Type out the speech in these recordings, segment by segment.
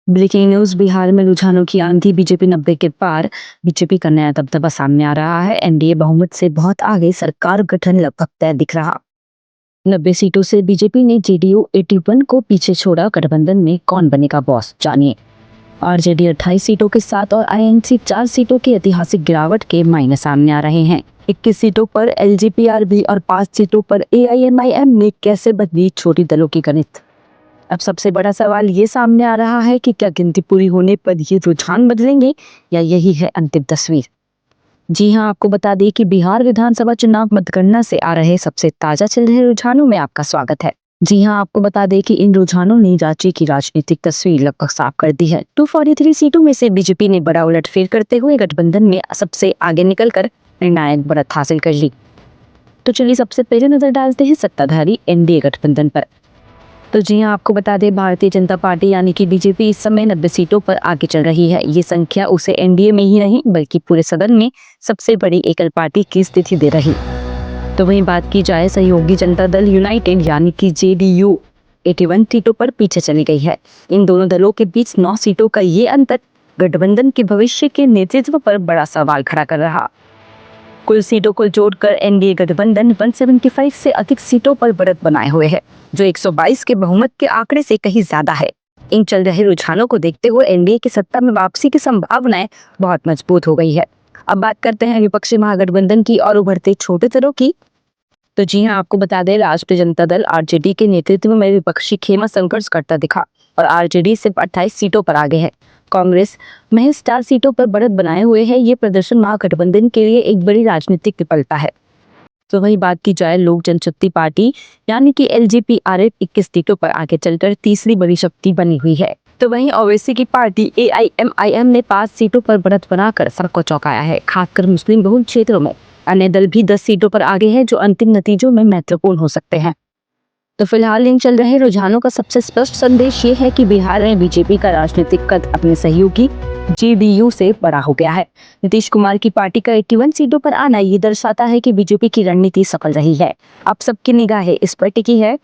Breaking news, Bihar में रुझानों की आंधी, बीजेपी 90 के पार। बीजेपी का नया दबदबा सामने आ रहा है। एनडीए बहुमत से बहुत आगे, सरकार गठन लगभग तय दिख रहा। 90 सीटों से बीजेपी ने जेडीयू 81 को पीछे छोड़ा। गठबंधन में कौन बनेगा बॉस, जानिए। आरजेडी 28 सीटों के साथ और आईएनसी 4 सीटों की ऐतिहासिक गिरावट के मायने सामने आ रहे हैं। 21 सीटों पर एलजेपीआरबी और 5 सीटों पर एआईएमआईएम ने कैसे बदली छोटी दलों की गणित। अब सबसे बड़ा सवाल ये सामने आ रहा है कि क्या गिनती पूरी होने पर ये रुझान बदलेंगे या यही है अंतिम तस्वीर। जी हां, आपको बता दें कि बिहार विधानसभा चुनाव मतगणना से आ रहे सबसे ताजा चल रहे रुझानों में आपका स्वागत है। जी हां, आपको बता दें कि इन रुझानों ने रांची की राजनीतिक तस्वीर लगभग साफ कर दी है। 243 सीटों में से बीजेपी ने बड़ा उलटफेर करते हुए गठबंधन में सबसे आगे निकलकर निर्णायक बढ़त हासिल कर ली। तो चलिए सबसे पहले नजर डालते हैं सत्ताधारी एनडीए गठबंधन पर। तो जी हां, आपको बता दें भारतीय जनता पार्टी यानी कि बीजेपी इस समय 90 सीटों पर आगे चल रही है। ये संख्या उसे एनडीए में ही नहीं बल्कि पूरे सदन में सबसे बड़ी एकल पार्टी की स्थिति दे रही। तो वहीं बात की जाए सहयोगी जनता दल यूनाइटेड यानी कि जेडीयू 81 सीटों पर पीछे चली गई है। इन दोनों दलों के बीच 9 सीटों का ये अंतर गठबंधन के भविष्य के नेतृत्व पर बड़ा सवाल खड़ा कर रहा। कुल सीटों को जोड़कर एनडीए गठबंधन 175 से अधिक सीटों पर बढ़त बनाए हुए है, जो 122 के बहुमत के आंकड़े से कहीं ज्यादा है। इन चल रहे रुझानों को देखते हुए एनडीए की सत्ता में वापसी की संभावनाएं बहुत मजबूत हो गई है। अब बात करते हैं विपक्षी महागठबंधन की और उभरते छोटे दलों की। तो जी हां, आपको बता दें राष्ट्रीय जनता दल आरजेडी के नेतृत्व में विपक्षी खेमा संघर्ष करता दिखा और आरजेडी सिर्फ 28 सीटों पर आगे है। कांग्रेस महज 4 सीटों पर बढ़त बनाए हुए है। ये प्रदर्शन महागठबंधन के लिए एक बड़ी राजनीतिक विफलता है। तो वही बात की जाए लोक जनशक्ति पार्टी यानी कि एलजेपीआरएफ 21 सीटों पर आगे चलकर तीसरी बड़ी शक्ति बनी हुई है। तो वहीं ओवैसी की पार्टी एआईएमआईएम ने 5 सीटों पर बढ़त बनाकर सबको चौंकाया है, खासकर मुस्लिम बहुल क्षेत्रों में। अन्य दल भी 10 सीटों पर आगे हैं, जो अंतिम नतीजों में महत्वपूर्ण हो सकते हैं। तो फिलहाल इन चल रहे रुझानों का सबसे स्पष्ट संदेश ये है कि बिहार में बीजेपी का राजनीतिक कद अपने सहयोगी जेडीयू से बड़ा हो गया है। नीतीश कुमार की पार्टी का 81 सीटों पर आना ये दर्शाता है कि बीजेपी की रणनीति सफल रही है। अब सबकी निगाहें इस पर टिकी है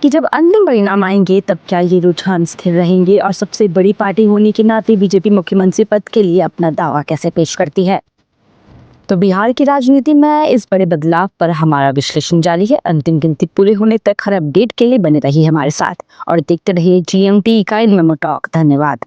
कि जब अंतिम परिणाम आएंगे तब क्या ये रुझान स्थिर रहेंगे और सबसे बड़ी पार्टी होने के नाते बीजेपी मुख्यमंत्री पद के लिए अपना दावा कैसे पेश करती है। तो बिहार की राजनीति में इस बड़े बदलाव पर हमारा विश्लेषण जारी है। अंतिम गिनती पूरे होने तक हर अपडेट के लिए बने रहिए हमारे साथ और देखते रहिए जीएमटी का इन मेमो टॉक। धन्यवाद।